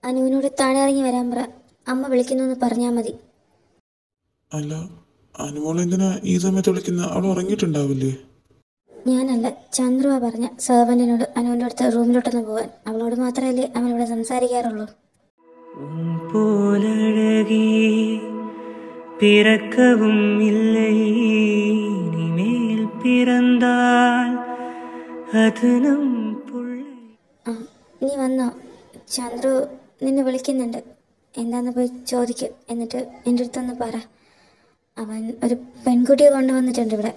അനുവിനോട് താഴെ ഇറങ്ങി വരാൻ പറ. അമ്മ വിളിക്കുന്നു എന്ന് പറഞ്ഞാൽ മതി. അല്ല, അനുമോൾ എന്തിനാ ഈ സമയത്ത് വിളിക്കുന്ന? അവൾ ഉറങ്ങിയിട്ടുണ്ടാവില്ലേ? ഞാനല്ല, ചന്ദ്രുവാ പറഞ്ഞ സെർവൻറ്റിനോട് അനുവിൻ്റെ അടുത്ത് റൂമിലോട്ടൊന്ന് പോകാൻ. അവളോട് മാത്രമല്ലേ അവനിവിടെ സംസാരിക്കാറുള്ളൂ. போலழகி பிறக்கவும் இல்லை, இனிமேல் பிறந்தால் அது நம் புள்ளை. നീ വന്നോ? ചന്ദ്രു നിന്നെ വിളിക്കുന്നുണ്ട്. എന്താന്ന് പോയി ചോദിക്കും. എന്നിട്ട് എൻ്റെ അടുത്തൊന്ന് പറ. അവൻ ഒരു പെൺകുട്ടിയെ കൊണ്ടുവന്നിട്ടുണ്ട് ഇവിടെ.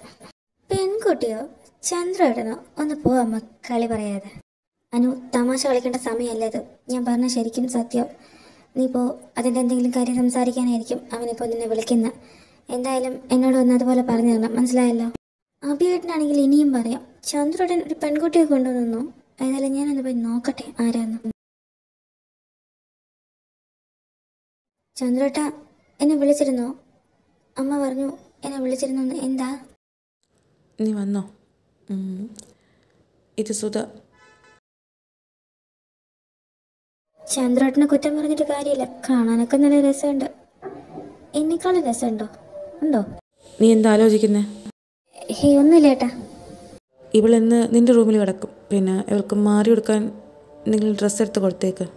പെൺകുട്ടിയോ? ചന്ദ്രു ഏട്ടനോ? ഒന്ന് പോവാമ്മ, കളി പറയാതെ. അനു, തമാശ കളിക്കേണ്ട സമയമല്ല ഇത്. ഞാൻ പറഞ്ഞ ശരിക്കും സത്യം. നീ പോ. അതിൻ്റെ എന്തെങ്കിലും കാര്യം സംസാരിക്കാനായിരിക്കും അവനിപ്പോൾ നിന്നെ വിളിക്കുന്നത്. എന്തായാലും എന്നോട് ഒന്ന് അതുപോലെ പറഞ്ഞു തരണം, മനസ്സിലായല്ലോ? അഭിയേട്ടനാണെങ്കിൽ ഇനിയും പറയാം. ചന്ദ്രുടൻ ഒരു പെൺകുട്ടിയെ കൊണ്ടുവന്നു. ഏതായാലും ഞാനൊന്ന് പോയി നോക്കട്ടെ ആരാന്ന്. ചന്ദ്രേട്ട എന്നെ വിളിച്ചിരുന്നോ? അമ്മ പറഞ്ഞു എന്നെ വിളിച്ചിരുന്നു. എന്താ? നീ വന്നോ? ഇത് സുധ. ചന്ദ്രേട്ടനെ കുറ്റം പറഞ്ഞിട്ട് കാര്യമില്ല. കാണാനൊക്കെ നല്ല രസമുണ്ട്. എന്നെക്കാളും രസമുണ്ടോ? ഉണ്ടോ? നീ എന്താ ആലോചിക്കുന്നേ? ഹേ, ഒന്നുമില്ല ഏട്ടാ. ഇവളിന്ന് നിൻ്റെ റൂമിൽ കിടക്കും. പിന്നെ ഇവൾക്ക് മാറി കൊടുക്കാൻ എന്തെങ്കിലും ഡ്രസ്സ് എടുത്ത് കൊടുത്തേക്ക്.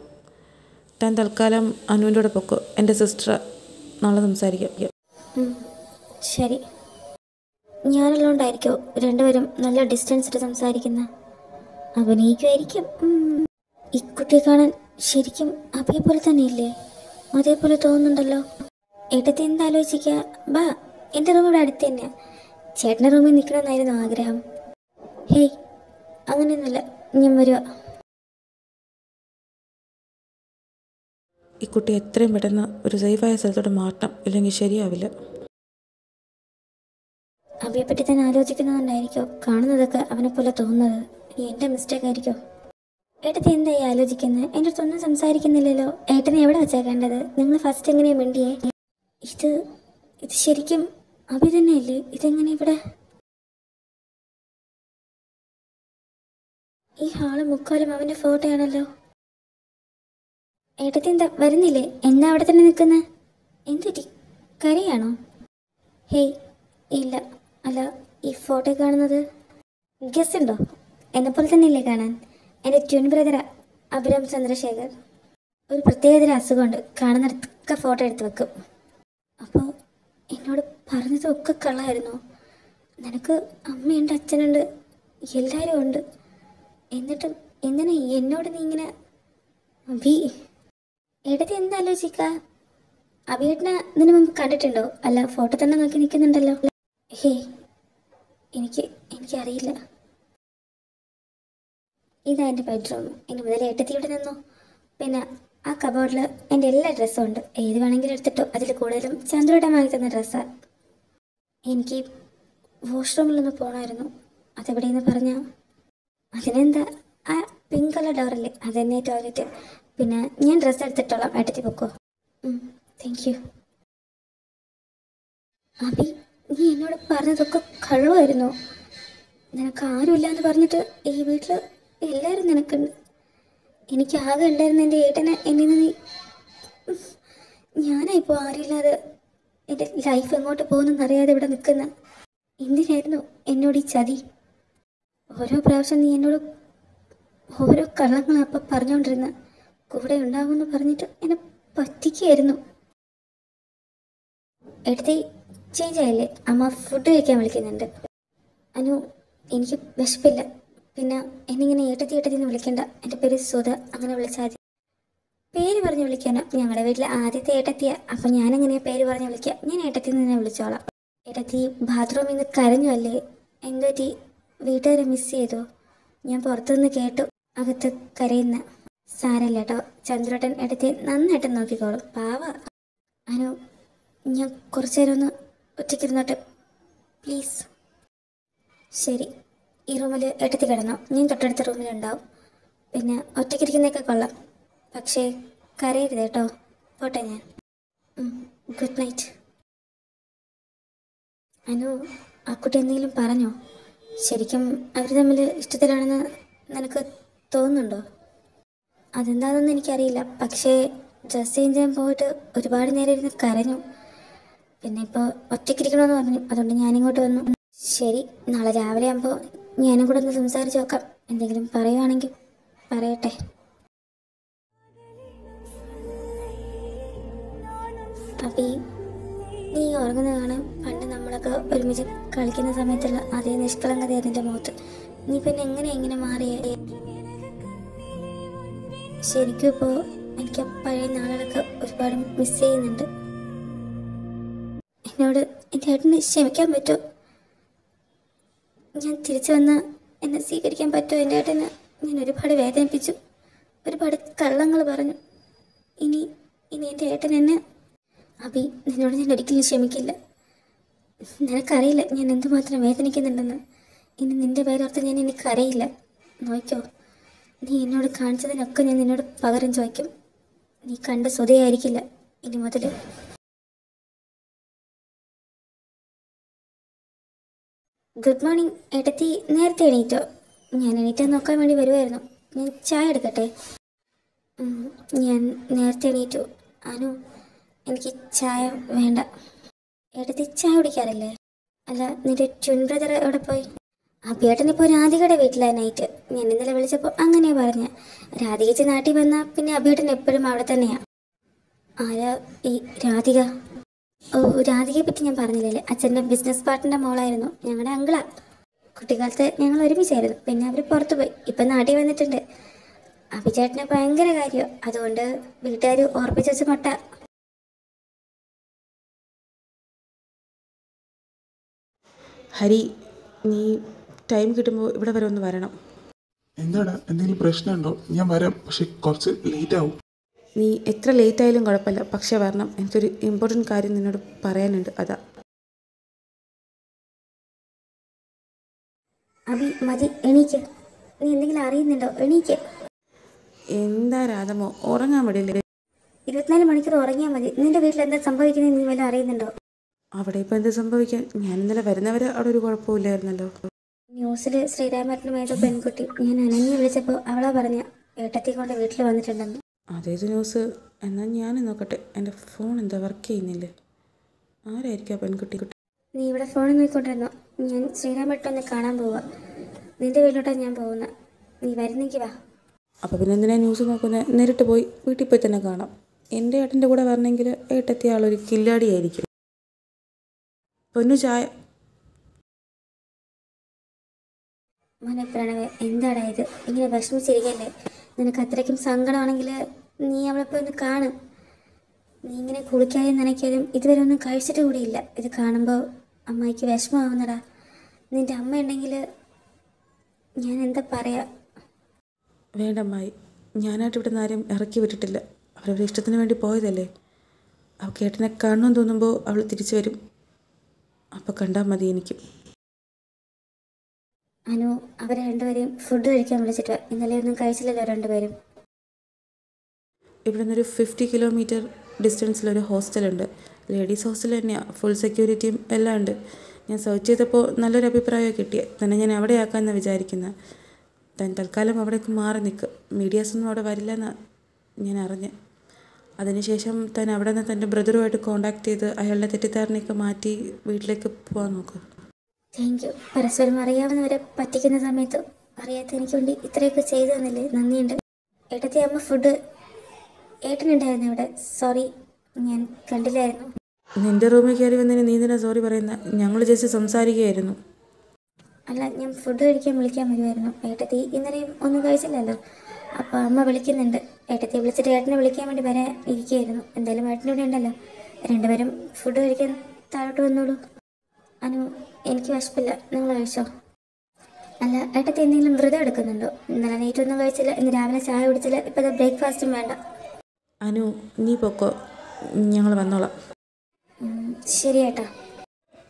താൻ തൽക്കാലം അനുവിൻ്റെ കൂടെ പൊക്കോ. എൻ്റെ സിസ്റ്റർ നാളെ സംസാരിക്കാം. ശരി. ഞാനുള്ളതുകൊണ്ടായിരിക്കോ രണ്ടുപേരും നല്ല ഡിസ്റ്റൻസ് ഇട്ട് സംസാരിക്കുന്ന? അഭിനയിക്കുമായിരിക്കും. ഈ കുട്ടിയെ കാണാൻ ശരിക്കും അഭിയെ പോലെ തന്നെ ഇല്ലേ? അതേപോലെ തോന്നുന്നുണ്ടല്ലോ. ഏട്ടത്തി എന്താലോചിക്കുക? ബാ, എൻ്റെ റൂം ഇവിടെ അടുത്ത് തന്നെയാണ്. ചേട്ടൻ്റെ റൂമിൽ നിൽക്കണമെന്നായിരുന്നു ആഗ്രഹം. ഹേയ്, അങ്ങനെയൊന്നുമില്ല, ഞാൻ വരുക. ഈ കുട്ടി എത്രയും പെട്ടെന്ന് ഒരു സേഫായ സ്ഥലത്തോട്ട് മാറ്റണം, ഇല്ലെങ്കിൽ ശരിയാവില്ല. അഭിയെ പറ്റി തന്നെ ആലോചിക്കുന്നതുകൊണ്ടായിരിക്കോ കാണുന്നതൊക്കെ അവനെ പോലെ തോന്നുന്നത്? എൻ്റെ മിസ്റ്റേക്ക് ആയിരിക്കോ? ഏട്ടത്തി എന്തായി ആലോചിക്കുന്നത്? എൻ്റെ അടുത്തൊന്നും സംസാരിക്കുന്നില്ലല്ലോ. ഏട്ടനെ എവിടെ വെച്ചാ കണ്ടത്? നിങ്ങൾ ഫസ്റ്റ് എങ്ങനെയാ മിണ്ടിയേ? ഇത് ശരിക്കും അഭി തന്നെയല്ലേ? ഇതെങ്ങനെ ഇവിടെ? ഈ ഹാള് മുക്കാലും അവൻ്റെ ഫോട്ടോയാണല്ലോ. ഏട്ടത്തി എന്താ വരുന്നില്ലേ? എന്നാ അവിടെ തന്നെ നിൽക്കുന്നത്? എന്തുറ്റി? കരയാണോ? ഹേയ്, ഇല്ല. അല്ല, ഈ ഫോട്ടോ കാണുന്നത് ഗസ് ഉണ്ടോ? എന്നെപ്പോലെ തന്നെയല്ലേ കാണാൻ? എൻ്റെ ട്വിൻ ബ്രദറാ അഭിരാം ചന്ദ്രശേഖർ. ഒരു പ്രത്യേകതരം അസുഖമുണ്ട്, കാണുന്നിടത്തൊക്കെ ഫോട്ടോ എടുത്ത് വെക്കും. അപ്പോൾ എന്നോട് പറഞ്ഞതൊക്കെ കള്ളായിരുന്നു. നിനക്ക് അമ്മയുണ്ട്, അച്ഛനുണ്ട്, എല്ലാവരും ഉണ്ട്. എന്നിട്ടും എന്തിനാ എന്നോട് നീ ഇങ്ങനെ? അഭി, ഏട്ടത്തി എന്താലോചിക്കുക? അഭിയേട്ടനെ ഇതിനു മുമ്പ് കണ്ടിട്ടുണ്ടോ? അല്ല, ഫോട്ടോ തന്നെ നോക്കി നിൽക്കുന്നുണ്ടല്ലോ. ഹേ, എനിക്കറിയില്ല. ഇതാ എൻ്റെ ബെഡ്റൂം. ഇനി മുതൽ ഏട്ടത്തിയുടെ നിന്നോ. പിന്നെ ആ കബോർഡിൽ എൻ്റെ എല്ലാ ഡ്രസ്സും ഉണ്ട്. ഏത് വേണമെങ്കിലും എടുത്തിട്ടോ. അതിൽ കൂടുതലും ചന്ദ്രേട്ടൻ വാങ്ങി തന്ന ഡ്രസ്സാണ്. എനിക്ക് വാഷ്റൂമിലൊന്ന് പോകണമായിരുന്നു. അതെവിടെയെന്ന് പറഞ്ഞാൽ അതിനെന്താ, ആ പിങ്ക് കളർ ഡോറല്ലേ, അതന്നെ ടോയ്ലറ്റ്. പിന്നെ ഞാൻ ഡ്രസ്സ് എടുത്തിട്ടോളാം, ഏട്ടത്തി പൊക്കോ. Thank you. അഭി, നീ എന്നോട് പറഞ്ഞതൊക്കെ കള്ളുമായിരുന്നു. നിനക്ക് ആരുമില്ല എന്ന് പറഞ്ഞിട്ട് ഈ വീട്ടിൽ എല്ലാവരും നിനക്കുണ്ട്. എനിക്ക് ആകെ ഉണ്ടായിരുന്ന എൻ്റെ ഏട്ടനെ എന്നിൽ നിന്ന് ഞാനായിപ്പോൾ ആരുമില്ലാതെ എൻ്റെ ലൈഫ് എങ്ങോട്ട് പോകുന്നെന്നറിയാതെ ഇവിടെ നിൽക്കുന്ന. എന്തിനായിരുന്നു എന്നോട് ഈ ചതി? ഓരോ പ്രാവശ്യം നീ എന്നോട് ഓരോ കള്ളങ്ങളപ്പം പറഞ്ഞുകൊണ്ടിരുന്ന കൂടെ ഉണ്ടാകുമെന്ന് പറഞ്ഞിട്ട് എന്നെ പറ്റിക്കായിരുന്നു. എടുത്ത് ചേഞ്ച് ആയില്ലേ? അമ്മ ഫുഡ് കഴിക്കാൻ വിളിക്കുന്നുണ്ട്. അനു, എനിക്ക് വിശപ്പില്ല. പിന്നെ എന്നിങ്ങനെ ഏട്ടത്തിന്ന് വിളിക്കണ്ട. എൻ്റെ പേര് സുധ, അങ്ങനെ വിളിച്ചാൽ മതി. പേര് പറഞ്ഞ് വിളിക്കാനോ? ഞങ്ങളുടെ വീട്ടിലെ ആദ്യത്തെ ഏട്ടത്തിയാ. അപ്പം ഞാനെങ്ങനെയാണ് പേര് പറഞ്ഞ് വിളിക്കുക? ഞാൻ ഏട്ടത്തിന്ന് തന്നെ വിളിച്ചോളാം. ഏട്ടത്തി ബാത്റൂമിൽ നിന്ന് കരഞ്ഞു അല്ലേ? എന്തോറ്റി? വീട്ടുകാരെ മിസ് ചെയ്തോ? ഞാൻ പുറത്തുനിന്ന് കേട്ടു അകത്ത് കരയുന്ന. സാരല്ല കേട്ടോ, ചന്ദ്രേട്ടൻ ഏട്ടത്തി നന്നായിട്ട് നോക്കിക്കോളും. പാവ. അനു, ഞാൻ കുറച്ചു നേരം ഒന്ന് ഒറ്റയ്ക്കിരുന്നോട്ടെ പ്ലീസ്? ശരി, ഈ റൂമിൽ ഏട്ടത്തി കിടന്നോ. ഞാൻ തൊട്ടടുത്ത റൂമിലുണ്ടാവും. പിന്നെ ഒറ്റയ്ക്കിരിക്കുന്നതൊക്കെ കൊള്ളാം, പക്ഷേ കരയരുത് കേട്ടോ. പോട്ടെ ഞാൻ. Good night. അനു, ആ കുട്ടി എന്തെങ്കിലും പറഞ്ഞോ? ശരിക്കും അവർ തമ്മിൽ ഇഷ്ടത്തിലാണെന്ന് നിനക്ക് തോന്നുന്നുണ്ടോ? അതെന്താണെന്നൊന്നും എനിക്കറിയില്ല. പക്ഷേ ഡ്രസ്സ് ചേഞ്ച് ചെയ്യാൻ പോയിട്ട് ഒരുപാട് നേരം ഇരുന്ന് കരഞ്ഞു. പിന്നെ ഇപ്പോൾ ഒറ്റയ്ക്കിരിക്കണമെന്ന് പറഞ്ഞു. അതുകൊണ്ട് ഞാനിങ്ങോട്ട് വന്നു. ശരി, നാളെ രാവിലെ ആകുമ്പോൾ ഞാനും കൂടെ ഒന്ന് സംസാരിച്ച് നോക്കാം. എന്തെങ്കിലും പറയുവാണെങ്കിൽ പറയട്ടെ. അപ്പി, നീ ഉറങ്ങുന്നത് കാണാൻ പണ്ട് നമ്മളൊക്കെ ഒരുമിച്ച് കളിക്കുന്ന സമയത്തുള്ള അതേ നിഷ്കളങ്കത അതിൻ്റെ മുഖത്ത്. നീ പിന്നെ എങ്ങനെ മാറിയേ? ശരിക്കും ഇപ്പോൾ എനിക്ക് പഴയ നാളുകളൊക്കെ ഒരുപാട് മിസ് ചെയ്യുന്നുണ്ട്. എന്നോട് എൻ്റെ ഏട്ടന് ക്ഷമിക്കാൻ പറ്റുമോ? ഞാൻ തിരിച്ചു വന്നാൽ എന്നെ സ്വീകരിക്കാൻ പറ്റുമോ? എൻ്റെ ഏട്ടന് ഞാൻ ഒരുപാട് വേദനിപ്പിച്ചു, ഒരുപാട് കള്ളങ്ങൾ പറഞ്ഞു. ഇനി എൻ്റെ ഏട്ടൻ എന്നെ... അബി, നിന്നോട് ഞാൻ ഒരിക്കലും ക്ഷമിക്കില്ല. നിനക്കറിയില്ല ഞാൻ എന്തുമാത്രം വേദനിക്കുന്നുണ്ടെന്ന്. ഇനി നിൻ്റെ പേരോർത്ത് ഞാൻ ഇനി കരയില്ല. നോക്കോ, നീ എന്നോട് കാണിച്ചതിനൊക്കെ ഞാൻ നിന്നോട് പകരം ചോദിക്കും. നീ കണ്ട സ്വതയായിരിക്കില്ല ഇനി മുതൽ. ഗുഡ് മോർണിംഗ് ഏട്ടത്തി. നേരത്തെ എണീറ്റോ? ഞാൻ എണീറ്റാൻ നോക്കാൻ വേണ്ടി വരുമായിരുന്നു. ഞാൻ ചായ എടുക്കട്ടെ? ഞാൻ നേരത്തെ എണീറ്റു. അനു, എനിക്ക് ചായ വേണ്ട. ഏട്ടത്തി ചായ കുടിക്കാറില്ലേ? അല്ല, നിന്റെ ട്വിൻ ബ്രദർ എവിടെ പോയി? അഭിയേട്ടനിപ്പോൾ രാധികയുടെ വീട്ടിലാണ് നൈറ്റ്. ഞാൻ ഇന്നലെ വിളിച്ചപ്പോൾ അങ്ങനെയാ പറഞ്ഞ. രാധികച്ച് നാട്ടിൽ വന്നാൽ പിന്നെ അഭിയേട്ടൻ എപ്പോഴും അവിടെ തന്നെയാണ്. ആരാ ഈ രാധിക? ഓ, രാധികയെ പറ്റി ഞാൻ പറഞ്ഞില്ലല്ലേ. അച്ഛൻ്റെ ബിസിനസ് പാർട്ട്ണറിൻ്റെ മോളായിരുന്നു. ഞങ്ങളുടെ അങ്കിളാ. കുട്ടിക്കാലത്ത് ഞങ്ങൾ ഒരുമിച്ചായിരുന്നു. പിന്നെ അവർ പുറത്തു പോയി. ഇപ്പം നാട്ടിൽ വന്നിട്ടുണ്ട്. അഭിചേട്ടന് ഭയങ്കര കാര്യം. അതുകൊണ്ട് വീട്ടുകാർ ഓർപ്പിച്ച് വെച്ച് മട്ട. ഹരി, നീ ടൈം കിട്ടുമ്പോൾ ഇവിടെ വരെ ഒന്ന് വരണം. എന്താടാ, എന്തെങ്കിലും പ്രശ്നമുണ്ടോ? ഞാൻ വരാം, പക്ഷെ കുറച്ച് ലേറ്റ് ആവും. നീ എത്ര ലേറ്റ് ആയാലും കുഴപ്പമില്ല, പക്ഷേ വരണം. എനിക്കൊരു ഇമ്പോർട്ടൻറ്റ് കാര്യം നിന്നോട് പറയാനുണ്ട്, അതാ. അഭി, മതി, എണീക്ക്. നീ എന്തെങ്കിലും അറിയുന്നുണ്ടോ? എണീക്ക്. എന്താ രാധമോ, ഉറങ്ങാൻ പറ്റില്ലേ? 24 മണിക്കൂർ ഉറങ്ങിയാൽ മതി. നിന്റെ വീട്ടിൽ എന്താ സംഭവിക്കുന്നത് നീ വല്ലതും അറിയുന്നുണ്ടോ? അവിടെ ഇപ്പോൾ എന്ത് സംഭവിക്കാൻ? ഞാൻ ഇന്നലെ വരുന്നവരെ അവിടെ ഒരു കുഴപ്പമില്ലായിരുന്നല്ലോ. ന്യൂസിൽ ശ്രീരാമേട്ടനുമായിട്ട് പെൺകുട്ടി. ഞാൻ അനന്യെ വിളിച്ചപ്പോൾ അവളാ പറഞ്ഞ ഏട്ടത്തി കൊണ്ട് വീട്ടിൽ വന്നിട്ടുണ്ടെന്ന്. അതേത് ന്യൂസ്? എന്നാൽ ഞാൻ നോക്കട്ടെ. എൻ്റെ ഫോൺ എന്താ വർക്ക് ചെയ്യുന്നില്ലേ? ആരായിരിക്കും ആ പെൺകുട്ടി? നീ ഇവിടെ ഫോണിൽ നോക്കിക്കൊണ്ടിരുന്നോ? ഞാൻ ശ്രീരാമേട്ടനെ കാണാൻ പോവുക. നിന്റെ വീട്ടിലോട്ടാണ് ഞാൻ പോകുന്നത്. നീ വരുന്നെങ്കിൽ വാ. അപ്പോൾ പിന്നെ എന്തിനാ ന്യൂസ് നോക്കുന്നത്? നേരിട്ട് പോയി വീട്ടിൽ പോയി തന്നെ കാണാം. എൻ്റെ ഏട്ടൻ്റെ കൂടെ വരണമെങ്കിൽ ഏട്ടെത്തിയ ആളൊരു കില്ലാടിയായിരിക്കും. പൊന്നു ചായ. മോനെ പ്രണവേ, എന്താടാ ഇത്? ഇങ്ങനെ വിഷമിച്ചിരിക്കല്ലേ? നിനക്ക് അത്രയ്ക്കും സങ്കടമാണെങ്കിൽ നീ അവളെ പോയി ഒന്ന് കാണും. നീ ഇങ്ങനെ കുളിക്കാതെയും നനയ്ക്കാതെയും ഇതുവരെ ഒന്നും കഴിച്ചിട്ട് കൂടിയില്ല. ഇത് കാണുമ്പോൾ അമ്മായിക്ക് വിഷമമാവുന്നടാ. നിൻ്റെ അമ്മ ഉണ്ടെങ്കിൽ ഞാൻ എന്താ പറയാ? വേണ്ടമ്മായി, ഞാനായിട്ട് ഇവിടെ നിന്ന് ആരും ഇറക്കി വിട്ടിട്ടില്ല. അവരവരുടെ ഇഷ്ടത്തിന് വേണ്ടി പോയതല്ലേ. അവൾക്ക് ഏട്ടനെ കാണണമെന്ന് തോന്നുമ്പോൾ അവൾ തിരിച്ചു വരും. അപ്പോൾ കണ്ടാൽ മതി എനിക്ക്. അനു, അവരെ രണ്ടുപേരെയും ഫുഡ് കഴിക്കാൻ വിളിച്ചിട്ട് ഇന്നലെ ഒന്നും കഴിച്ചില്ലല്ലോ രണ്ടുപേരും. ഇവിടെ നിന്നൊരു 50 കിലോമീറ്റർ ഡിസ്റ്റൻസിലൊരു ഹോസ്റ്റലുണ്ട്. ലേഡീസ് ഹോസ്റ്റൽ തന്നെയാണ്. ഫുൾ സെക്യൂരിറ്റിയും എല്ലാം ഉണ്ട്. ഞാൻ സെർച്ച് ചെയ്തപ്പോൾ നല്ലൊരു അഭിപ്രായമൊക്കെ കിട്ടിയത്. തന്നെ ഞാൻ അവിടെ ആക്കാമെന്നാണ് വിചാരിക്കുന്നത്. താൻ തൽക്കാലം അവിടേക്ക് മാറി നിൽക്കുക. മീഡിയാസൊന്നും അവിടെ വരില്ലെന്നാണ് ഞാൻ അറിഞ്ഞത്. അതിനുശേഷം താൻ അവിടെ നിന്ന് തൻ്റെ ബ്രദറുമായിട്ട് കോൺടാക്ട് ചെയ്ത് അയാളുടെ തെറ്റിദ്ധാരണയൊക്കെ മാറ്റി വീട്ടിലേക്ക് പോകാൻ നോക്കുക. Thank you. പരസ്പരം അറിയാവുന്നവരെ പറ്റിക്കുന്ന സമയത്ത് അറിയാത്ത എനിക്ക് വേണ്ടി ഇത്രയൊക്കെ ചെയ്തു തന്നില്ലേ, നന്ദിയുണ്ട്. ഏട്ടത്തി അമ്മ ഫുഡ് ഏട്ടനുണ്ടായിരുന്നു ഇവിടെ. സോറി, ഞാൻ കണ്ടില്ലായിരുന്നു. നിൻ്റെ റൂമിൽ കയറി വന്നതിന് നീ എന്തിനാ സോറി പറയുന്നത്? ഞങ്ങൾ ജസ്റ്റ് സംസാരിക്കുകയായിരുന്നു. അല്ല, ഞാൻ ഫുഡ് കഴിക്കാൻ വിളിക്കാൻ വരുമായിരുന്നു. ഏട്ടത്തി ഇന്നലെയും ഒന്നും കഴിച്ചില്ലല്ലോ. അപ്പോൾ അമ്മ വിളിക്കുന്നുണ്ട്. ഏട്ടത്തി വിളിച്ചിട്ട് ഏട്ടനെ വിളിക്കാൻ വേണ്ടി വരാൻ ഇരിക്കുകയായിരുന്നു. എന്തായാലും ഏട്ടനിവിടെ ഉണ്ടല്ലോ. രണ്ടുപേരും ഫുഡ് കഴിക്കാൻ താഴോട്ട് വന്നോളൂ. അനു, എനിക്ക് വിശപ്പില്ല, നിങ്ങൾ കഴിച്ചോ? അല്ല, ഏട്ടത്തി എന്തെങ്കിലും വ്രതം എടുക്കുന്നുണ്ടോ? ഇന്നലെ നൈറ്റൊന്നും കഴിച്ചില്ല, ഇന്ന് രാവിലെ ചായ കുടിച്ചില്ല, ഇപ്പോൾ ബ്രേക്ക്ഫാസ്റ്റും വേണ്ട. അനു, നീ പൊക്കോ, ഞങ്ങൾ വന്നോളാം. ശരി ഏട്ടാ.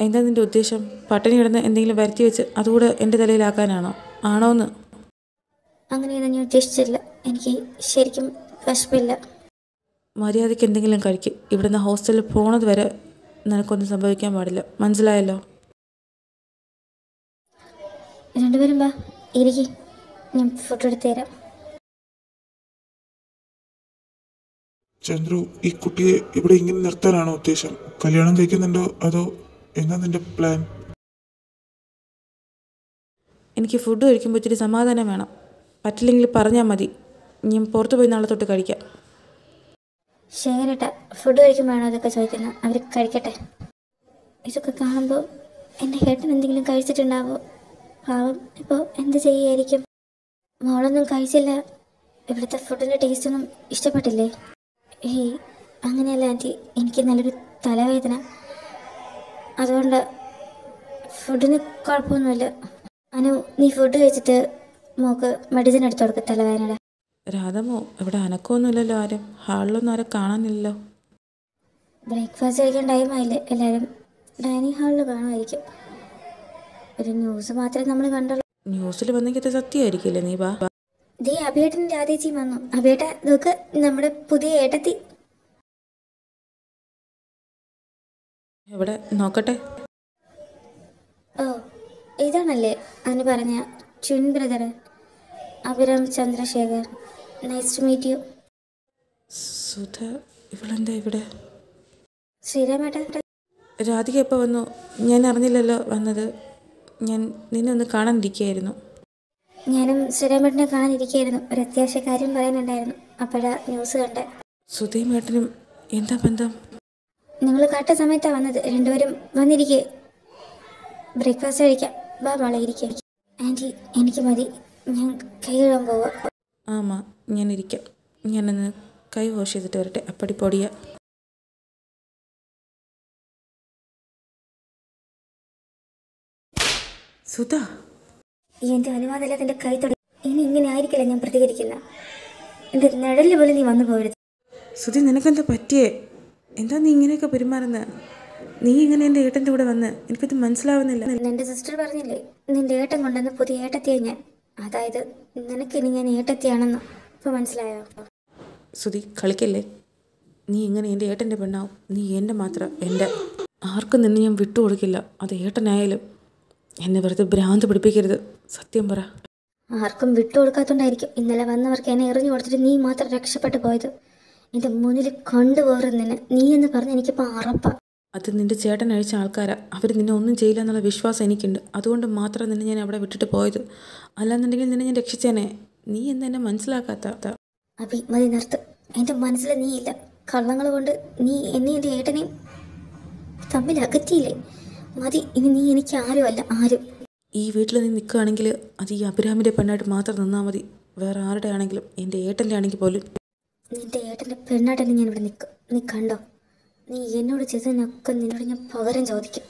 എന്താ നിൻ്റെ ഉദ്ദേശം? പട്ടിണി കിടന്ന് എന്തെങ്കിലും വരുത്തി വെച്ച് അതുകൂടെ എൻ്റെ തലയിലാക്കാനാണോ? ആണോന്ന്? അങ്ങനെയൊന്നും ഞാൻ ഉദ്ദേശിച്ചില്ല. എനിക്ക് ശരിക്കും വിശപ്പില്ല. മര്യാദയ്ക്ക് എന്തെങ്കിലും കഴിക്കും. ഇവിടുന്ന് ഹോസ്റ്റലിൽ പോണത് വരെ നിനക്കൊന്നും സംഭവിക്കാൻ പാടില്ല, മനസ്സിലായല്ലോ? രണ്ടുപേരും വാ, ഇരിക്കും. ഞാൻ ഫുഡ് എടുത്തു തരാം. ചന്ദ്രു, ഈ കുട്ടിയെ ഇവിടെ ഇങ്ങനെ നിർത്താനാണോ ഉദ്ദേശം? കല്യാണം കഴിക്കുന്നുണ്ടോ അതോ എന്താ നിന്റെ പ്ലാൻ? എനിക്ക് ഫുഡ് കഴിക്കുമ്പോൾ ഇച്ചിരി സമാധാനം വേണം. പറ്റില്ലെങ്കിൽ പറഞ്ഞാൽ മതി, ഞാൻ പുറത്ത് പോയി നാളെ തൊട്ട് കഴിക്കാം. ശേഖരേട്ടാ, ഫുഡ് കഴിക്കുമ്പോഴാണോ അതൊക്കെ ചോദിക്കുന്നത്? അവർ കഴിക്കട്ടെ. ഇതൊക്കെ കാണുമ്പോൾ എൻ്റെ ഏട്ടൻ എന്തെങ്കിലും കഴിച്ചിട്ടുണ്ടാവോ? പാവം ഇപ്പോൾ എന്ത് ചെയ്യുമായിരിക്കും? മോളൊന്നും കഴിച്ചില്ല, ഇവിടുത്തെ ഫുഡിൻ്റെ ടേസ്റ്റൊന്നും ഇഷ്ടപ്പെട്ടില്ലേ? ഏയ് അങ്ങനെയല്ല ആൻറ്റി, എനിക്ക് നല്ലൊരു തലവേദന, അതുകൊണ്ട് ഫുഡിന് കുഴപ്പമൊന്നുമില്ല. അനു, നീ ഫുഡ് കഴിച്ചിട്ട് മോക്ക് മെഡിസിൻ എടുത്തു കൊടുക്കുക തലവേദനയുടെ. രാധമോ, ഇവിടെ അനക്കമൊന്നുമില്ലല്ലോ, ആരും ഹാളിലൊന്നും ആരും കാണാനില്ലല്ലോ. ബ്രേക്ക്ഫാസ്റ്റ് കഴിക്കാൻ ടൈമായില്ലേ? എല്ലാവരും ഡൈനിങ് ഹാളിൽ കാണുമായിരിക്കും. ഒരു ന്യൂസ് മാത്രമേ നമ്മൾ കണ്ടുള്ളൂ. ന്യൂസിൽ വന്നെങ്കിൽ അത് സത്യമായിരിക്കില്ലേ? നീ വാ. ദേ അഭിയേട്ടൻ രാധേച്ചിയും വന്നു. അഭിയേട്ട നോക്ക്, നമ്മുടെ പുതിയ ഏട്ടത്തി. എവിടെ നോക്കട്ടെ. ഓ, ഇതാണല്ലേ അനു പറഞ്ഞ twin brother Abhiram Chandrasekhar. Nice to meet you. Sudha, ഇവളെന്താ ഇവിടെ? ശ്രീരാമേട്ട. രാധിക എപ്പോൾ വന്നു? ഞാൻ അറിഞ്ഞില്ലല്ലോ വന്നത്. ഞാൻ നിന്നെ ഒന്ന് കാണാനിരിക്കുകയായിരുന്നു. ഞാനും ശ്രീരാമേട്ടനെ കാണാനിരിക്കുകയായിരുന്നു. ഒരു അത്യാവശ്യ കാര്യം പറയാനുണ്ടായിരുന്നു. അപ്പോഴാ ന്യൂസ് കണ്ടേ. സുധയും ഏട്ടനും എന്താ ബന്ധം? നിങ്ങൾ കറക്റ്റ് സമയത്താണ് വന്നത്. രണ്ടുപേരും വന്നിരിക്കേ, ബ്രേക്ക്ഫാസ്റ്റ് കഴിക്കാം. ബാ മോളെ ഇരിക്കുക. ആൻറ്റി, എനിക്ക് മതി, ഞാൻ കൈ കഴുകാൻ പോവാം. ആമാ, ഞാനിരിക്കാം. ഞാനൊന്ന് കൈ വാഷ് ചെയ്തിട്ട് വരട്ടെ. അപ്പടി പൊടിയ. സുധ, എൻ്റെ അനുവാദമില്ലാതെ എൻ്റെ കൈ തൊടി. ഇനി ഇങ്ങനെ ആയിരിക്കില്ല ഞാൻ പ്രതികരിക്കുന്ന. എൻ്റെ നിഴലിൽ പോലെ നീ വന്നു പോകരുത്. സുധി, നിനക്കെന്താ പറ്റിയേ? എന്താ നീ ഇങ്ങനെയൊക്കെ പെരുമാറുന്നത്? നീ ഇങ്ങനെ എൻ്റെ ഏട്ടൻ്റെ കൂടെ വന്ന് എനിക്കത് മനസ്സിലാവുന്നില്ല. എൻ്റെ സിസ്റ്റർ പറഞ്ഞില്ലേ, നിൻ്റെ ഏട്ടൻ കൊണ്ടുവന്ന പുതിയ ഏട്ടത്തിയെ ഞാൻ. അതായത് നിനക്കിനി ഞാൻ ഏട്ടത്തിയാണെന്ന് ഇപ്പോൾ മനസ്സിലായോ? സുധി, കളിക്കല്ലേ. നീ ഇങ്ങനെ എൻ്റെ ഏട്ടൻ്റെ പെണ്ണാവും. നീ എൻ്റെ മാത്രം എൻ്റെ. ആർക്കും നിന്നെ ഞാൻ വിട്ടുകൊടുക്കില്ല. അത് ഏട്ടനായാലും. എന്നെ വെറുതെ ഭ്രാന്ത് പിടിപ്പിക്കരുത്. സത്യം പറ. ആർക്കും വിട്ടുകൊടുക്കാത്തോണ്ടായിരിക്കും ഇന്നലെ വന്നവർക്ക് എന്നെ എറിഞ്ഞു കൊടുത്തിട്ട് നീ മാത്രം രക്ഷപ്പെട്ടു പോയത്. എൻ്റെ മുന്നിൽ കണ്ടുപോറും നിന്നെ. നീ എന്ന് പറഞ്ഞ് എനിക്കിപ്പോൾ അറപ്പാ. അത് നിൻ്റെ ചേട്ടൻ അയച്ച ആൾക്കാരാ. അവർ നിന്നെ ഒന്നും ചെയ്യില്ല എന്നുള്ള വിശ്വാസം എനിക്കുണ്ട്. അതുകൊണ്ട് മാത്രം നിന്നെ ഞാൻ അവിടെ വിട്ടിട്ട് പോയത്. അല്ലാന്നുണ്ടെങ്കിൽ നിന്നെ ഞാൻ രക്ഷിച്ചേനെ. നീ എന്താ എന്നെ മനസ്സിലാക്കാത്ത? അഭി, മതി നിർത്ത്. എൻ്റെ മനസ്സിൽ നീ ഇല്ല. കള്ളങ്ങൾ കൊണ്ട് നീ എന്നെ എൻ്റെ ഏട്ടനെയും തമ്മിൽ അകറ്റിയില്ലേ? മതി, ഇനി നീ എനിക്ക് ആരുമല്ല, ആരും. ഈ വീട്ടിൽ നീ നിൽക്കുകയാണെങ്കിൽ അത് ഈ അഭിരാമിൻ്റെ പെണ്ണായിട്ട് മാത്രം നിന്നാൽ മതി. വേറെ ആരുടെ ആണെങ്കിലും, എൻ്റെ ഏട്ടൻ്റെ ആണെങ്കിൽ പോലും. നിൻ്റെ ഏട്ടൻ്റെ പെണ്ണായിട്ടല്ലേ ഞാൻ ഇവിടെ നിൽക്കും. നീ കണ്ടോ? നീ എന്നോട് ചെയ്തതിനൊക്കെ നിന്നോട് ഞാൻ പകരം ചോദിക്കും.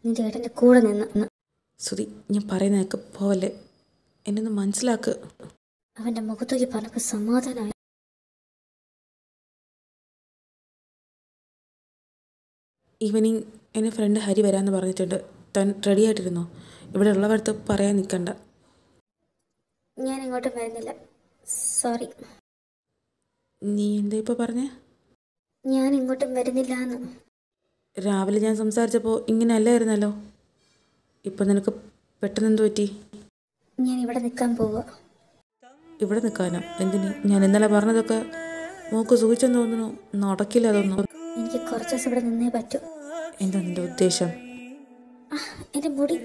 നിൻ്റെ ഏട്ടൻ്റെ കൂടെ നിന്ന്. സുധി, ഞാൻ പറയുന്നതൊക്കെ പോവല്ലേ. എന്നെ ഒന്ന് മനസ്സിലാക്ക്. അവൻ്റെ മുഖത്തേക്ക് പറഞ്ഞപ്പോൾ സമാധാനമായി. ഈവനിങ് എൻ്റെ ഫ്രണ്ട് ഹരി വരാമെന്ന് പറഞ്ഞിട്ടുണ്ട്. താൻ റെഡി ആയിട്ടിരുന്നോ? ഇവിടെ ഉള്ളവരടുത്ത് പറയാൻ നിൽക്കണ്ട. ഞാൻ ഇങ്ങോട്ടും വരുന്നില്ല, സോറി. നീ എന്താ ഇപ്പോൾ പറഞ്ഞേ? ഞാൻ ഇങ്ങോട്ടും വരുന്നില്ല എന്ന്. രാവിലെ ഞാൻ സംസാരിച്ചപ്പോൾ ഇങ്ങനെ അല്ലായിരുന്നല്ലോ. ഇപ്പം നിനക്ക് പെട്ടെന്ന് എന്ത് പറ്റി? ഞാൻ ഇവിടെ നിൽക്കാൻ പോവുക. ഇവിടെ നിൽക്കാനോ? എന്തിന്? ഞാൻ ഇന്നലെ പറഞ്ഞതൊക്കെ മോക്ക് സൂചിച്ചെന്ന് തോന്നുന്നു. നടക്കില്ല അതൊന്നും. എനിക്ക് കുറച്ച് ദിവസം ഇവിടെ നിന്നേ പറ്റൂ. എന്താ നിൻ്റെ ഉദ്ദേശം? എൻ്റെ മുടി.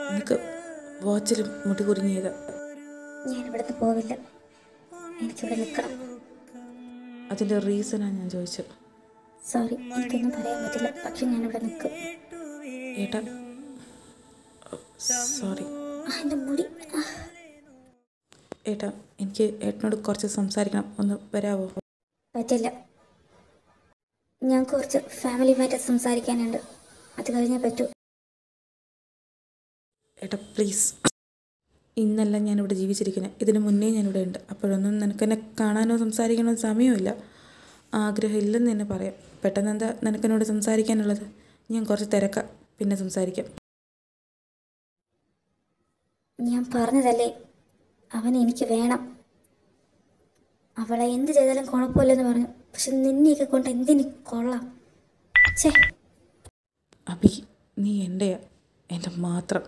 നിനക്ക് വാച്ചിലും മുടി കുരുങ്ങിയത്. ഞാൻ ഇവിടുന്ന് പോവില്ല, എനിക്കിവിടെ നിൽക്കണം. അതിൻ്റെ റീസണാണ് ഞാൻ ചോദിച്ചത്. സോറി, എനിക്കൊന്നും പറയാൻ പറ്റില്ല, പക്ഷെ ഞാനിവിടെ നിൽക്കും. ഏട്ടാ, സോറി. എൻ്റെ മുടി. ഏട്ടാ, എനിക്ക് ഏട്ടനോട് കുറച്ച് സംസാരിക്കണം. ഒന്ന് വരാവോ? പറ്റില്ല, ഞാൻ കുറച്ച് ഫാമിലിയുമായിട്ട് സംസാരിക്കാനുണ്ട്. അത് കഴിഞ്ഞാൽ പറ്റൂ. ഏട്ടാ പ്ലീസ്. ഇന്നല്ല ഞാനിവിടെ ജീവിച്ചിരിക്കുന്നത്. ഇതിന് മുന്നേ ഞാനിവിടെ ഉണ്ട്. അപ്പോഴൊന്നും നിനക്കെന്നെ കാണാനോ സംസാരിക്കാനോ സമയമില്ല. ആഗ്രഹമില്ലെന്ന് തന്നെ പറയാം. പെട്ടെന്ന് എന്താ നിനക്കെന്നോട് സംസാരിക്കാനുള്ളത്? ഞാൻ കുറച്ച് തിരക്കാം, പിന്നെ സംസാരിക്കാം. ഞാൻ പറഞ്ഞതല്ലേ, അവൻ എനിക്ക് വേണം. അവളെ എന്ത് ചെയ്താലും കുഴപ്പമില്ലെന്ന് പറഞ്ഞു. പക്ഷെ നിന്നെയൊക്കെ കൊണ്ട് എന്തിനു കൊള്ളാം? ഛേ, അഭി, നീ എൻ്റെയാ, എൻ്റെ മാത്രം.